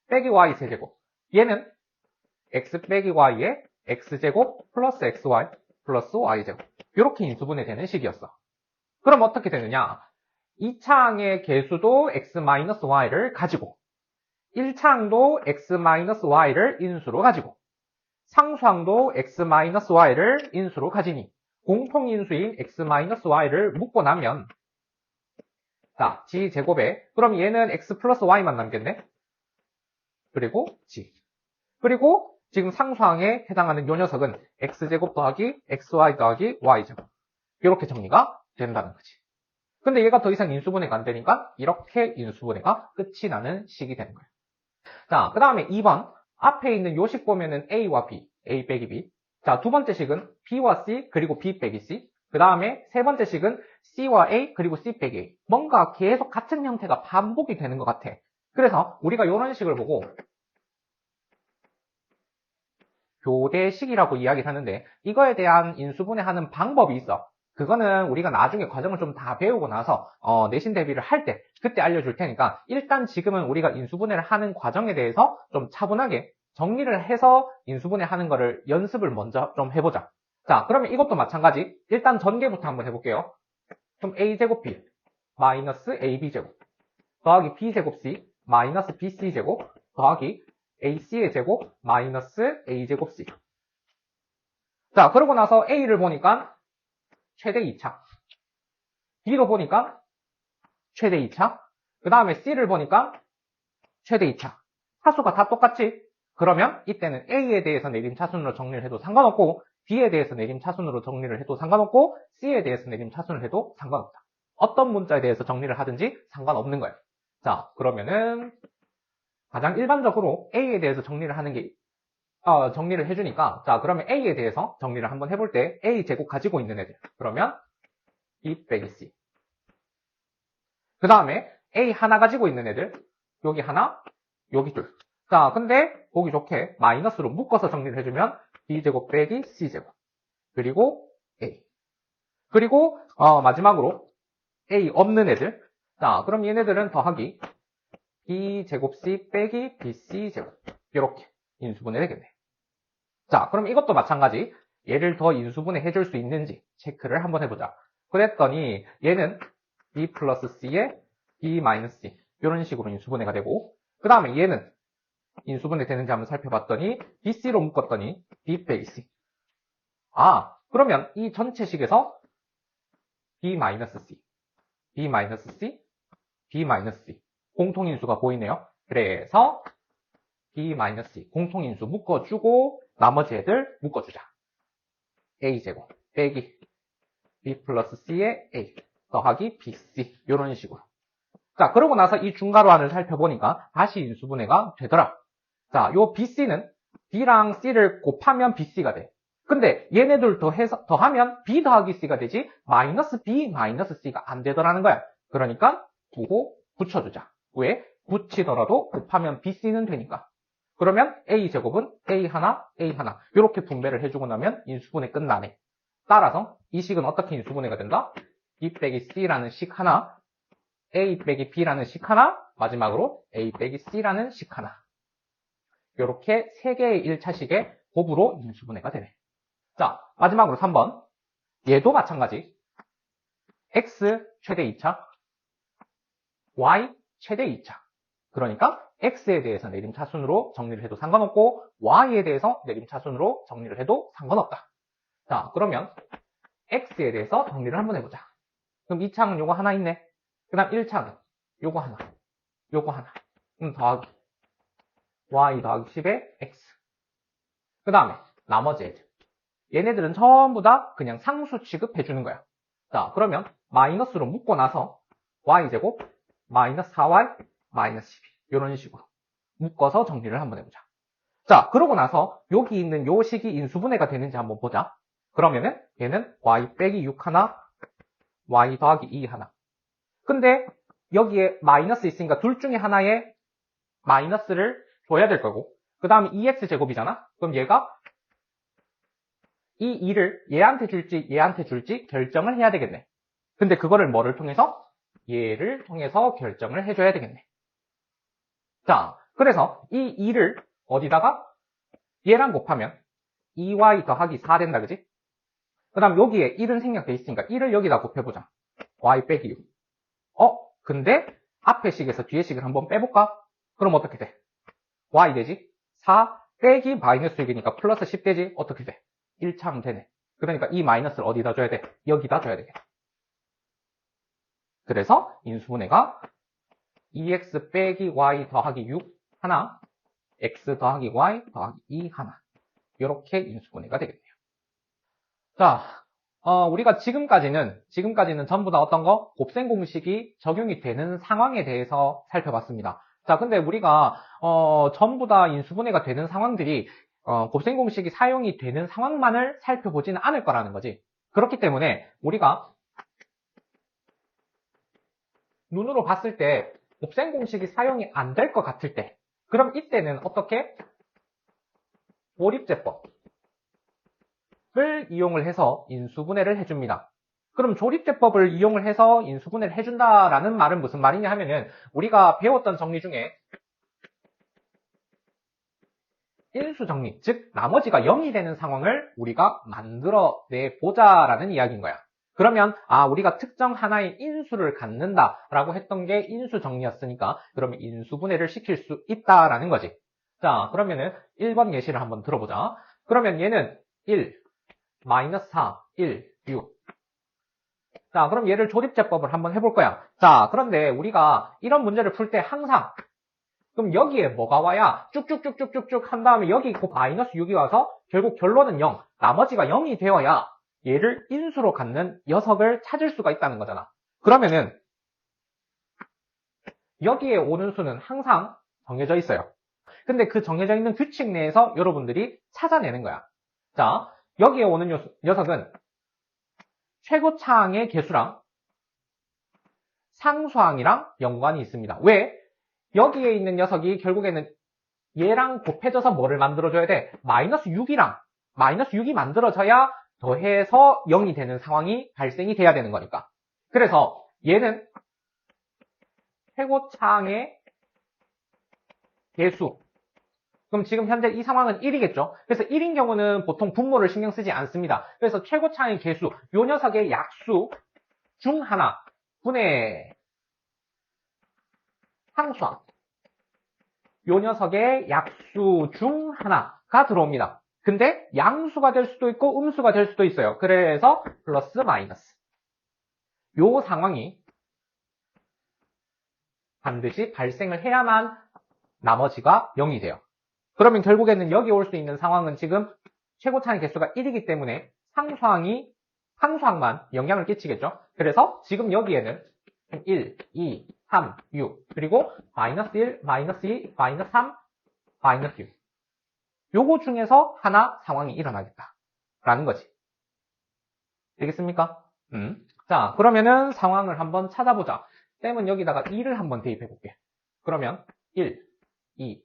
빼기 y세제곱, 얘는 x 빼기 y의 x제곱 플러스 xy 플러스 y제곱, 이렇게 인수분해되는 식이었어. 그럼 어떻게 되느냐? 2차항의 개수도 x-y를 가지고 1차항도 x-y를 인수로 가지고 상수항도 x-y를 인수로 가지니 공통인수인 x-y를 묶고 나면, 자, g제곱에, 그럼 얘는 x 플러스 y만 남겠네? 그리고 g. 그리고 지금 상수항에 해당하는 요 녀석은 x제곱 더하기 xy 더하기 y제곱, 이렇게 정리가 된다는 거지. 근데 얘가 더 이상 인수분해가 안 되니까 이렇게 인수분해가 끝이 나는 식이 되는 거예요. 자, 그 다음에 2번 앞에 있는 요식 보면은 a와 b, a 빼기 b. 자, 두 번째 식은 b와 c 그리고 b 빼기 c. 그 다음에 세 번째 식은 C와 A 그리고 C 빼기 A. 뭔가 계속 같은 형태가 반복이 되는 것 같아. 그래서 우리가 이런 식을 보고 교대식이라고 이야기를 하는데 이거에 대한 인수분해하는 방법이 있어. 그거는 우리가 나중에 과정을 좀 다 배우고 나서 내신 대비를 할 때 그때 알려줄 테니까 일단 지금은 우리가 인수분해를 하는 과정에 대해서 좀 차분하게 정리를 해서 인수분해하는 거를 연습을 먼저 좀 해보자. 자, 그러면 이것도 마찬가지. 일단 전개부터 한번 해볼게요. 그럼 a제곱 b 마이너스 ab제곱 더하기 b제곱 c 마이너스 bc제곱 더하기 ac의 제곱 마이너스 a제곱 c. 자, 그러고 나서 a를 보니까 최대 2차, b로 보니까 최대 2차, 그 다음에 c를 보니까 최대 2차. 하수가 다 똑같지? 그러면 이때는 a에 대해서 내림차순으로 정리를 해도 상관없고 b에 대해서 내림차순으로 정리를 해도 상관없고 c에 대해서 내림차순을 해도 상관없다. 어떤 문자에 대해서 정리를 하든지 상관없는 거예요. 자, 그러면은 가장 일반적으로 a에 대해서 정리를 하는 게 정리를 해주니까 자, 그러면 a에 대해서 정리를 한번 해볼 때 a 제곱 가지고 있는 애들 그러면 b 빼기 c. 그 다음에 a 하나 가지고 있는 애들 여기 하나 여기 둘. 자, 근데 보기 좋게 마이너스로 묶어서 정리를 해주면 b제곱 빼기 c제곱 그리고 a. 그리고 마지막으로 a 없는 애들. 자, 그럼 얘네들은 더하기 b제곱 c 빼기 bc제곱 이렇게 인수분해 되겠네. 자, 그럼 이것도 마찬가지. 얘를 더 인수분해 해줄 수 있는지 체크를 한번 해보자. 그랬더니 얘는 b 플러스 c에 b 마이너스 c 이런 식으로 인수분해가 되고 그 다음에 얘는 인수분해 되는지 한번 살펴봤더니 bc로 묶었더니 b 빼기 c. 아, 그러면 이 전체식에서 b 마이너스 c, b 마이너스 c, b 마이너스 c 공통인수가 보이네요. 그래서 b 마이너스 c 공통인수 묶어주고 나머지 애들 묶어주자. a제곱 빼기 b 플러스 c의 a 더하기 bc 이런 식으로. 자, 그러고 나서 이 중괄호환을 살펴보니까 다시 인수분해가 되더라. 자, 요 bc는 b랑 c를 곱하면 bc가 돼. 근데 얘네들 더하면 b 더하기 c가 되지 마이너스 b 마이너스 c가 안 되더라는 거야. 그러니까 두고 붙여주자. 왜? 붙이더라도 곱하면 bc는 되니까. 그러면 a제곱은 a 하나, a 하나 이렇게 분배를 해주고 나면 인수분해 끝나네. 따라서 이 식은 어떻게 인수분해가 된다? b 빼기 c라는 식 하나, a 빼기 b라는 식 하나, 마지막으로 a 빼기 c라는 식 하나. 이렇게 3개의 1차식의 곱으로 인수분해가 되네. 자, 마지막으로 3번. 얘도 마찬가지. x 최대 2차, y 최대 2차. 그러니까 x에 대해서 내림차순으로 정리를 해도 상관없고 y에 대해서 내림차순으로 정리를 해도 상관없다. 자, 그러면 x에 대해서 정리를 한번 해보자. 그럼 2차는 요거 하나 있네. 그 다음 1차는 요거 하나, 요거 하나. 더하기 y 더하기 10의 x. 그 다음에 나머지 애들. 얘네들은 전부 다 그냥 상수 취급해주는 거야. 자, 그러면 마이너스로 묶고 나서 y제곱 마이너스 4y 마이너스 12 이런 식으로 묶어서 정리를 한번 해보자. 자, 그러고 나서 여기 있는 요 식이 인수분해가 되는지 한번 보자. 그러면은 얘는 y 빼기 6 하나, y 더하기 2 하나. 근데 여기에 마이너스 있으니까 둘 중에 하나에 마이너스를 줘야 될 거고 그 다음에 2x제곱이잖아? 그럼 얘가 이 2를 얘한테 줄지 결정을 해야 되겠네. 근데 그거를 뭐를 통해서? 얘를 통해서 결정을 해줘야 되겠네. 자, 그래서 이 2를 어디다가? 얘랑 곱하면 2y 더하기 4 된다, 그지? 그 다음 여기에 1은 생략돼 있으니까 1을 여기다 곱해보자. y 빼기 6. 근데 앞에 식에서 뒤에 식을 한번 빼볼까? 그럼 어떻게 돼? y 되지? 4 빼기 마이너스 6이니까 플러스 10 되지? 어떻게 돼? 1차 하면 되네. 그러니까 이 마이너스를 어디다 줘야 돼? 여기다 줘야 되겠다. 그래서 인수분해가 2x 빼기 y 더하기 6 하나, x 더하기 y 더하기 2 하나. 이렇게 인수분해가 되겠네요. 자, 우리가 지금까지는 전부 다 어떤 거? 곱셈 공식이 적용이 되는 상황에 대해서 살펴봤습니다. 자, 근데 우리가 전부 다 인수분해가 되는 상황들이 곱셈 공식이 사용이 되는 상황만을 살펴보지는 않을 거라는 거지. 그렇기 때문에 우리가 눈으로 봤을 때 곱셈 공식이 사용이 안 될 것 같을 때, 그럼 이때는 어떻게? 조립제법을 이용을 해서 인수분해를 해줍니다. 그럼 조립제법을 이용을 해서 인수분해를 해준다라는 말은 무슨 말이냐 하면은 우리가 배웠던 정리 중에 인수정리, 즉 나머지가 0이 되는 상황을 우리가 만들어내보자라는 이야기인 거야. 그러면 우리가 특정 하나의 인수를 갖는다라고 했던 게 인수정리였으니까 그러면 인수분해를 시킬 수 있다라는 거지. 자, 그러면은 1번 예시를 한번 들어보자. 그러면 얘는 1, 마이너스 4, 1, 6. 자, 그럼 얘를 조립제법을 한번 해볼 거야. 자, 그런데 우리가 이런 문제를 풀 때 항상 그럼 여기에 뭐가 와야 쭉쭉쭉쭉쭉쭉 한 다음에 여기 곧 마이너스 6이 와서 결국 결론은 0, 나머지가 0이 되어야 얘를 인수로 갖는 녀석을 찾을 수가 있다는 거잖아. 그러면은 여기에 오는 수는 항상 정해져 있어요. 근데 그 정해져 있는 규칙 내에서 여러분들이 찾아내는 거야. 자, 여기에 오는 녀석은 최고차항의 개수랑 상수항이랑 연관이 있습니다. 왜? 여기에 있는 녀석이 결국에는 얘랑 곱해져서 뭐를 만들어줘야 돼? 마이너스 6이 만들어져야 더해서 0이 되는 상황이 발생이 돼야 되는 거니까. 그래서 얘는 최고차항의 개수. 그럼 지금 현재 이 상황은 1이겠죠? 그래서 1인 경우는 보통 분모를 신경 쓰지 않습니다. 그래서 최고차항의 개수, 요 녀석의 약수 중 하나, 분의 상수항. 요 녀석의 약수 중 하나가 들어옵니다. 근데 양수가 될 수도 있고 음수가 될 수도 있어요. 그래서 플러스 마이너스. 요 상황이 반드시 발생을 해야만 나머지가 0이 돼요. 그러면 결국에는 여기 올 수 있는 상황은 지금 최고차항의 개수가 1이기 때문에 상수항만 영향을 끼치겠죠. 그래서 지금 여기에는 1, 2, 3, 6 그리고 마이너스 1, 마이너스 2, 마이너스 3, 마이너스 6 요거 중에서 하나 상황이 일어나겠다라는 거지. 되겠습니까? 자, 그러면은 상황을 한번 찾아보자. 쌤은 여기다가 2를 한번 대입해 볼게. 그러면 1, 2,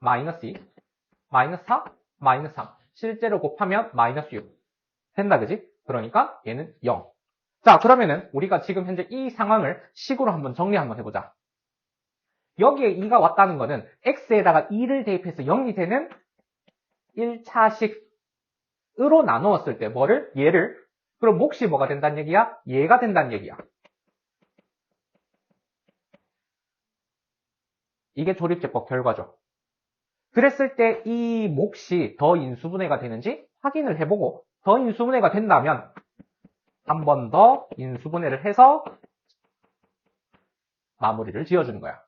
마이너스 2, 마이너스 4, 마이너스 3 실제로 곱하면 마이너스 6 된다, 그지? 그러니까 얘는 0. 자, 그러면은 우리가 지금 현재 이 상황을 식으로 한번 정리 한번 해보자. 여기에 2가 왔다는 거는 x에다가 2를 대입해서 0이 되는 1차식으로 나누었을 때 뭐를? 얘를. 그럼 몫이 뭐가 된다는 얘기야? 얘가 된다는 얘기야. 이게 조립제법 결과죠. 그랬을 때 이 몫이 더 인수분해가 되는지 확인을 해보고 더 인수분해가 된다면 한 번 더 인수분해를 해서 마무리를 지어주는 거야.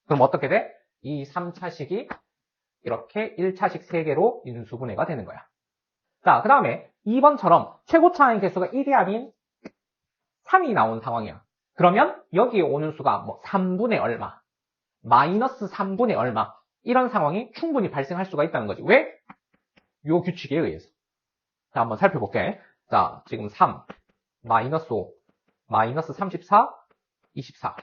그럼 어떻게 돼? 이 3차식이 이렇게 1차식 3개로 인수분해가 되는 거야. 자, 그 다음에 2번처럼 최고차항의 개수가 1이 아닌 3이 나온 상황이야. 그러면 여기에 오는 수가 뭐 3분의 얼마, 마이너스 3분의 얼마 이런 상황이 충분히 발생할 수가 있다는 거지. 왜? 요 규칙에 의해서. 자, 한번 살펴볼게. 자, 지금 3, 마이너스 5, 마이너스 34, 24.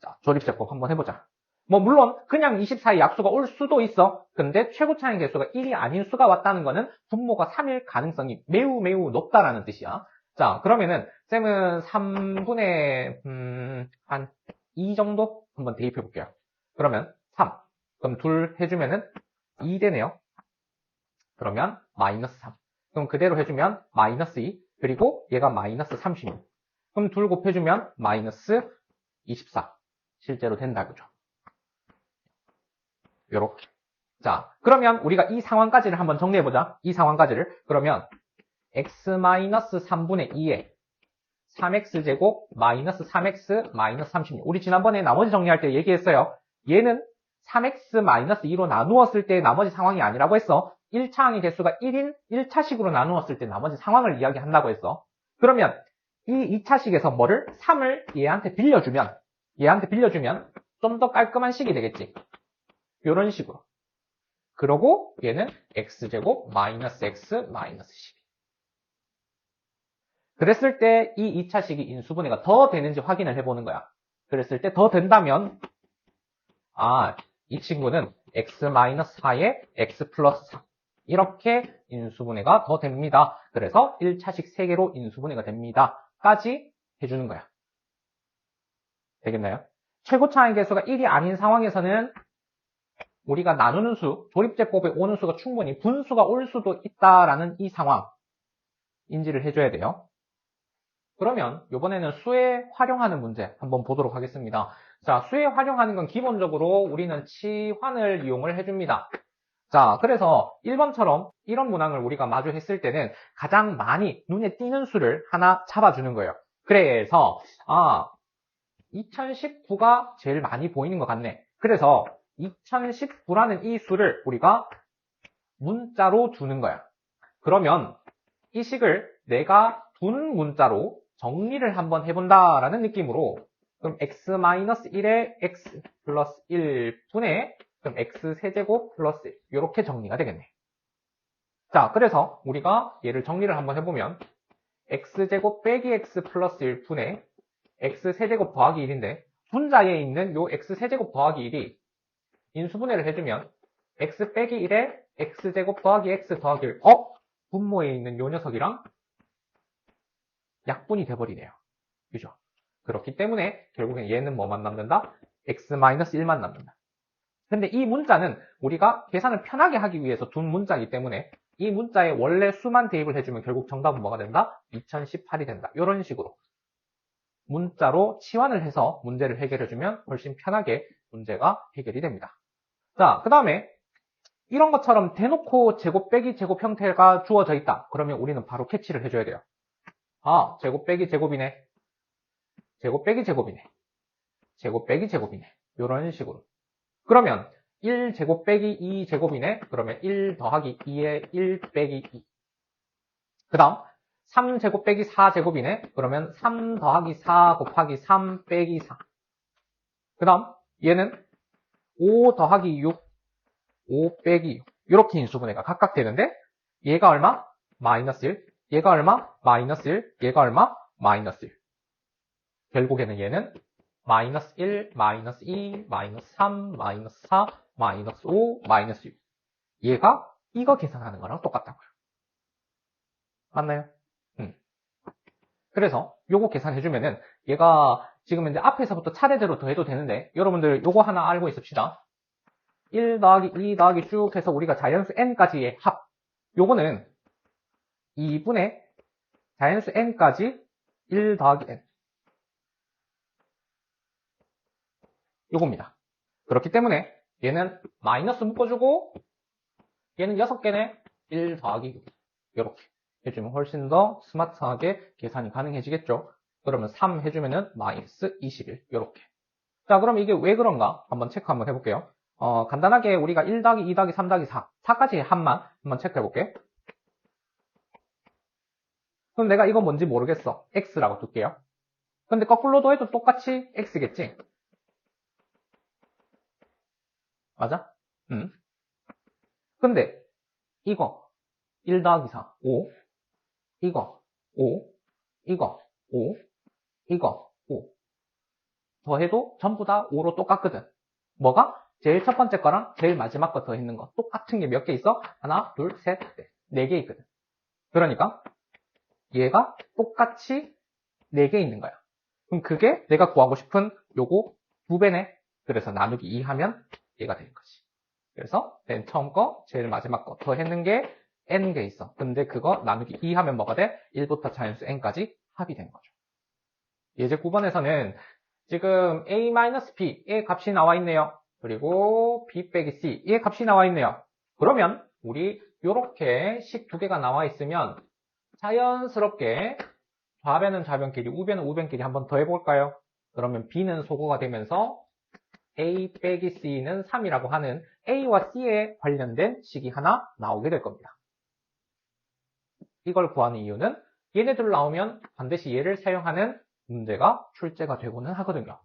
자, 조립제법 한번 해보자. 뭐 물론 그냥 24의 약수가 올 수도 있어. 근데 최고차항의 개수가 1이 아닌 수가 왔다는 거는 분모가 3일 가능성이 매우 매우 높다라는 뜻이야. 자, 그러면은 쌤은 3분의 한 2 정도 한번 대입해 볼게요. 그러면 3. 그럼 둘 해주면은 2 되네요. 그러면 마이너스 3. 그럼 그대로 해주면 마이너스 2. 그리고 얘가 마이너스 36. 그럼 둘 곱해주면 마이너스 24. 실제로 된다, 그죠? 요렇게. 자, 그러면 우리가 이 상황까지를 한번 정리해보자. 이 상황까지를. 그러면 x-3분의 2에 3x제곱 마이너스 3x 마이너스 36. 우리 지난번에 나머지 정리할 때 얘기했어요. 얘는 3x 마이너스 2로 나누었을 때 나머지 상황이 아니라고 했어. 1차항의 개수가 1인 1차식으로 나누었을 때 나머지 상황을 이야기한다고 했어. 그러면 이 2차식에서 뭐를? 3을 얘한테 빌려주면 좀 더 깔끔한 식이 되겠지. 이런 식으로. 그러고 얘는 x제곱 마이너스 x 마이너스 12. 그랬을 때 이 2차식이 인수분해가 더 되는지 확인을 해보는 거야. 그랬을 때 더 된다면 이 친구는 x-4에 x 플러스 4 이렇게 인수분해가 더 됩니다. 그래서 1차식 3개로 인수분해가 됩니다. 까지 해주는 거야. 되겠나요? 최고차의 개수가 1이 아닌 상황에서는 우리가 나누는 수, 조립제법에 오는 수가 충분히 분수가 올 수도 있다라는 이 상황 인지를 해줘야 돼요. 그러면 이번에는 수에 활용하는 문제 한번 보도록 하겠습니다. 자, 수에 활용하는 건 기본적으로 우리는 치환을 이용을 해줍니다. 자, 그래서 1번처럼 이런 문항을 우리가 마주했을 때는 가장 많이 눈에 띄는 수를 하나 잡아주는 거예요. 그래서 2019가 제일 많이 보이는 것 같네. 그래서 2019라는 이 수를 우리가 문자로 두는 거야. 그러면 이 식을 내가 둔 문자로 정리를 한번 해본다라는 느낌으로 그럼 x-1에 x 플러스 1분의 그럼 x 세제곱 플러스 1 이렇게 정리가 되겠네. 자, 그래서 우리가 얘를 정리를 한번 해보면 x제곱 빼기 x 플러스 1분의 x 세제곱 더하기 1인데 분자에 있는 요 x 세제곱 더하기 1이 인수분해를 해주면 x 빼기 1에 x제곱 더하기 x 더하기 1 분모에 있는 요 녀석이랑 약분이 돼버리네요. 그죠? 그렇기 때문에 결국엔 얘는 뭐만 남는다? x-1만 남는다. 근데 이 문자는 우리가 계산을 편하게 하기 위해서 둔 문자이기 때문에 이 문자에 원래 수만 대입을 해주면 결국 정답은 뭐가 된다? 2018이 된다. 이런 식으로 문자로 치환을 해서 문제를 해결해주면 훨씬 편하게 문제가 해결이 됩니다. 자, 그 다음에 이런 것처럼 대놓고 제곱 빼기 제곱 형태가 주어져 있다. 그러면 우리는 바로 캐치를 해줘야 돼요. 제곱 빼기 제곱이네. 제곱 빼기 제곱이네. 제곱 빼기 제곱이네. 이런 식으로. 그러면 1제곱 빼기 2제곱이네. 그러면 1 더하기 2에 1 빼기 2. 그 다음 3제곱 빼기 4제곱이네. 그러면 3 더하기 4 곱하기 3 빼기 4. 그 다음 얘는 5 더하기 6, 5 빼기 6. 이렇게 인수분해가 각각 되는데 얘가 얼마? 마이너스 1. 얘가 얼마? 마이너스 1. 얘가 얼마? 마이너스 1. 결국에는 얘는 마이너스 1, 마이너스 2, 마이너스 3, 마이너스 4, 마이너스 5, 마이너스 6. 얘가 이거 계산하는 거랑 똑같다고요. 맞나요? 그래서 요거 계산해주면은 얘가 지금 이제 앞에서부터 차례대로 더해도 되는데 여러분들 요거 하나 알고 있읍시다. 1 더하기 2 더하기 쭉 해서 우리가 자연수 n까지의 합. 요거는 2분의 자연수 n까지 1 더하기 n. 요겁니다. 그렇기 때문에 얘는 마이너스 묶어주고 얘는 6개네 1 더하기 6. 요렇게 해주면 훨씬 더 스마트하게 계산이 가능해지겠죠. 그러면 3 해주면은 마이너스 21 요렇게. 자, 그럼 이게 왜 그런가 한번 체크 한번 해볼게요. 간단하게 우리가 1 더하기 2 더하기 3 더하기 4 4까지의 합만 한번 체크해볼게. 그럼 내가 이거 뭔지 모르겠어. x라고 둘게요. 근데 거꾸로도 해도 똑같이 x겠지? 맞아? 근데 이거 1 더하기 4 5 이거 5 이거 5 이거 5 더해도 전부 다 5로 똑같거든. 뭐가? 제일 첫 번째 거랑 제일 마지막 거 더했는 거 똑같은 게 몇 개 있어? 하나, 둘, 셋, 넷. 4개 있거든. 그러니까 얘가 똑같이 4개 있는 거야. 그럼 그게 내가 구하고 싶은 요거 2배네. 그래서 나누기 2 하면 얘가 되는 거지. 그래서 맨 처음 거, 제일 마지막 거 더했는 게 n개 있어. 근데 그거 나누기 2 하면 뭐가 돼? 1부터 자연수 n까지 합이 되는 거죠. 예제 9번에서는 지금 a-b의 값이 나와 있네요. 그리고 b 빼기 c의 값이 나와 있네요. 그러면 우리 이렇게 식 2개가 나와 있으면 자연스럽게 좌변은 좌변끼리, 우변은 우변끼리 한번 더 해볼까요? 그러면 b는 소거가 되면서 a 빼기 c는 3이라고 하는 a와 c에 관련된 식이 하나 나오게 될 겁니다. 이걸 구하는 이유는 얘네들 나오면 반드시 얘를 사용하는 문제가 출제가 되고는 하거든요.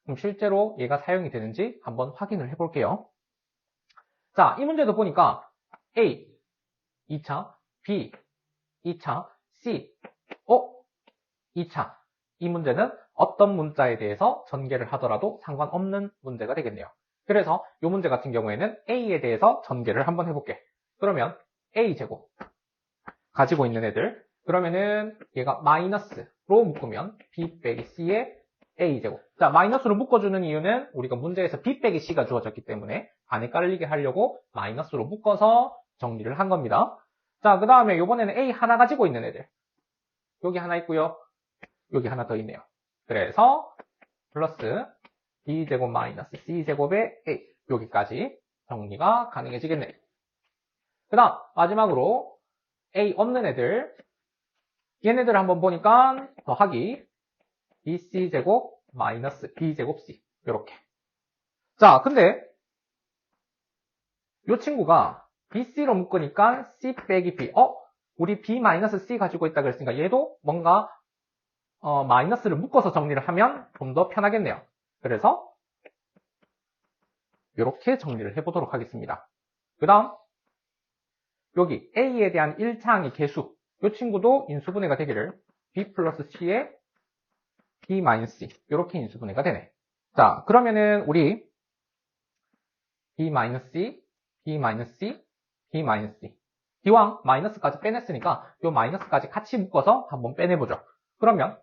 그럼 실제로 얘가 사용이 되는지 한번 확인을 해볼게요. 자, 이 문제도 보니까 A 2차, B 2차, C 2차. 이 문제는 어떤 문자에 대해서 전개를 하더라도 상관없는 문제가 되겠네요. 그래서 이 문제 같은 경우에는 A에 대해서 전개를 한번 해볼게. 그러면 A제곱 가지고 있는 애들, 그러면은 얘가 마이너스로 묶으면 B 빼기 C의 A제곱. 자, 마이너스로 묶어주는 이유는 우리가 문제에서 B 빼기 C가 주어졌기 때문에 안에 깔리게 하려고 마이너스로 묶어서 정리를 한 겁니다. 자, 그 다음에 이번에는 A 하나 가지고 있는 애들. 여기 하나 있고요. 여기 하나 더 있네요. 그래서 플러스 B제곱 마이너스 C제곱의 A, 여기까지 정리가 가능해지겠네요. 그 다음 마지막으로 A 없는 애들, 얘네들 한번 보니까 더하기 BC제곱 마이너스 B제곱 C, 요렇게. 자, 근데 이 친구가 BC로 묶으니까 C 빼기 B, 우리 B 마이너스 C 가지고 있다 그랬으니까 얘도 뭔가 마이너스를 묶어서 정리를 하면 좀 더 편하겠네요. 그래서 이렇게 정리를 해보도록 하겠습니다. 그 다음 여기 A에 대한 1차항의 개수, 이 친구도 인수분해가 되기를 B 플러스 C에 B 마이너스 C, 이렇게 인수분해가 되네. 자, 그러면은 우리 B 마이너스 C, B 마이너스 C, B 마이너스 C, 기왕 마이너스까지 빼냈으니까 이 마이너스까지 같이 묶어서 한번 빼내보죠. 그러면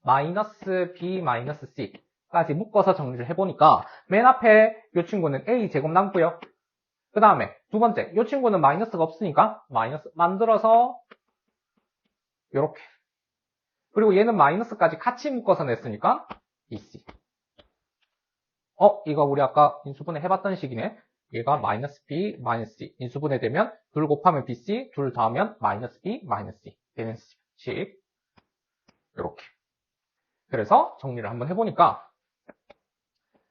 마이너스 B 마이너스 C까지 묶어서 정리를 해보니까 맨 앞에 이 친구는 A제곱 남고요. 그 다음에 두 번째, 이 친구는 마이너스가 없으니까 마이너스 만들어서 이렇게. 그리고 얘는 마이너스까지 같이 묶어서 냈으니까 BC. 이거 우리 아까 인수분해 해봤던 식이네. 얘가 마이너스 B, 마이너스 C. 인수분해 되면 둘 곱하면 BC, 둘 더하면 마이너스 B, 마이너스 C 되는 식. 이렇게. 그래서 정리를 한번 해보니까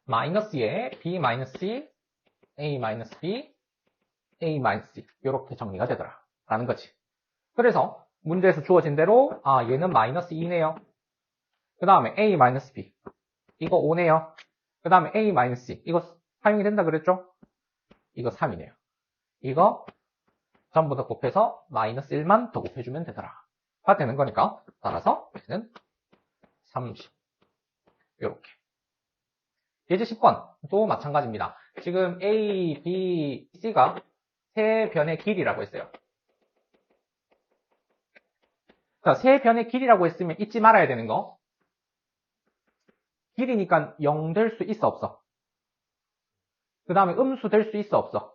마이너스에 B 마이너스 C, A 마이너스 B, A 마이너스 C 이렇게 정리가 되더라 라는 거지. 그래서 문제에서 주어진 대로 얘는 마이너스 2네요. 그 다음에 A 마이너스 B 이거 5네요. 그 다음에 A 마이너스 C 이거 사용이 된다 그랬죠? 이거 3이네요. 이거 전부 다 곱해서 마이너스 1만 더 곱해주면 되더라 가 되는 거니까 따라서 얘는 30 이렇게. 예제 10번도 마찬가지입니다. 지금 A, B, C가 세 변의 길이라고 했어요. 자, 세 변의 길이라고 했으면 잊지 말아야 되는 거. 길이니까 0 될 수 있어 없어? 그 다음에 음수 될 수 있어 없어?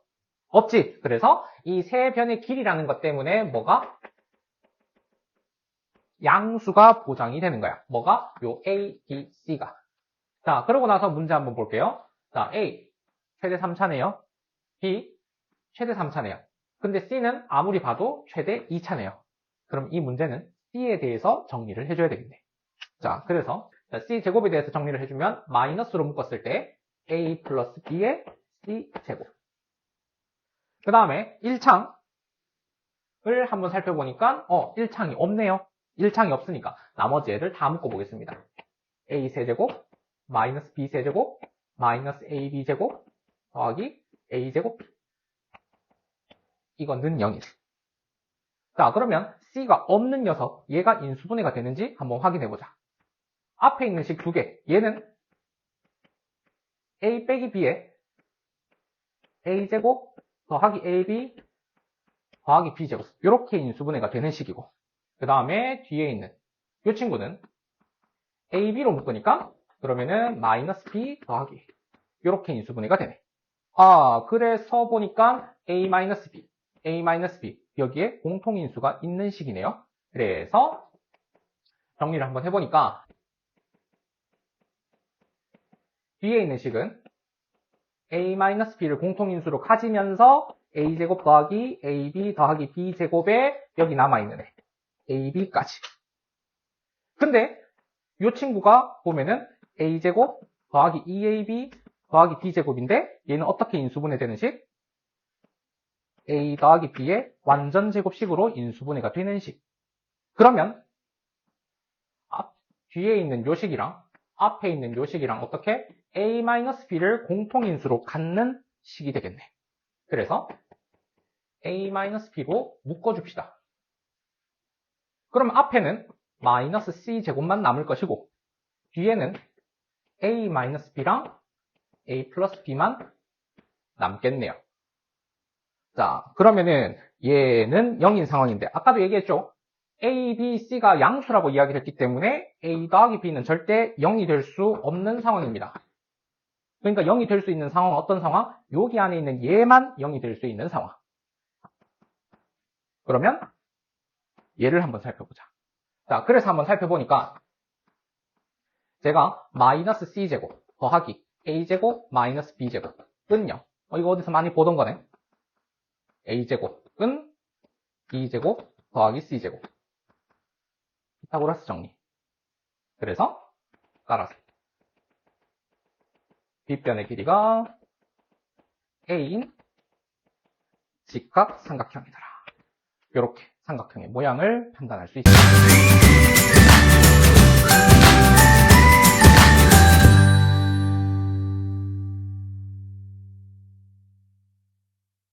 없지. 그래서 이 세 변의 길이라는 것 때문에 뭐가? 양수가 보장이 되는 거야. 뭐가? 요 A, B, C가. 자, 그러고 나서 문제 한번 볼게요. 자, A 최대 3차네요. B 최대 3차네요. 근데 C는 아무리 봐도 최대 2차네요. 그럼 이 문제는 C에 대해서 정리를 해줘야 되겠네. 자, 그래서 C 제곱에 대해서 정리를 해주면 마이너스로 묶었을 때 A 플러스 B의 C 제곱. 그 다음에 1창을 한번 살펴보니까 1창이 없네요. 1창이 없으니까 나머지 애들 다 묶어보겠습니다. A 세제곱 마이너스 B 세제곱 마이너스 AB 제곱 더하기 A 제곱 이거는 0이지. 자, 그러면 C가 없는 녀석 얘가 인수분해가 되는지 한번 확인해보자. 앞에 있는 식 두 개, 얘는 A 빼기 B에 A제곱 더하기 AB 더하기 B제곱 이렇게 인수분해가 되는 식이고, 그 다음에 뒤에 있는 이 친구는 AB로 묶으니까 그러면은 마이너스 B 더하기 이렇게 인수분해가 되네. 그래서 보니까 A-B, A-B 여기에 공통인수가 있는 식이네요. 그래서 정리를 한번 해보니까 뒤에 있는 식은 A-B를 공통인수로 가지면서 A제곱 더하기 AB 더하기 B제곱에 여기 남아있는 애 AB까지. 근데 이 친구가 보면은 A제곱 더하기 2AB 더하기 B제곱인데 얘는 어떻게 인수분해 되는 식? A 더하기 B의 완전 제곱식으로 인수분해가 되는 식. 그러면 뒤에 있는 요 식이랑 앞에 있는 요 식이랑 어떻게? A-B를 공통인수로 갖는 식이 되겠네. 그래서 A-B로 묶어줍시다. 그럼 앞에는 마이너스 c제곱만 남을 것이고 뒤에는 a-b랑 a 플러스 b만 남겠네요. 자, 그러면은 얘는 0인 상황인데 아까도 얘기했죠? a, b, c가 양수라고 이야기를 했기 때문에 a 더하기 b는 절대 0이 될 수 없는 상황입니다. 그러니까 0이 될 수 있는 상황은 어떤 상황? 여기 안에 있는 얘만 0이 될 수 있는 상황. 그러면 얘를 한번 살펴보자. 자, 그래서 한번 살펴보니까 제가 마이너스 c제곱 더하기 a제곱 마이너스 b제곱은요. 이거 어디서 많이 보던 거네. a제곱은 b제곱 더하기 c제곱. 피타고라스 정리. 그래서 따라서 빗변의 길이가 a인 직각 삼각형이더라. 이렇게 삼각형의 모양을 판단할 수 있습니다.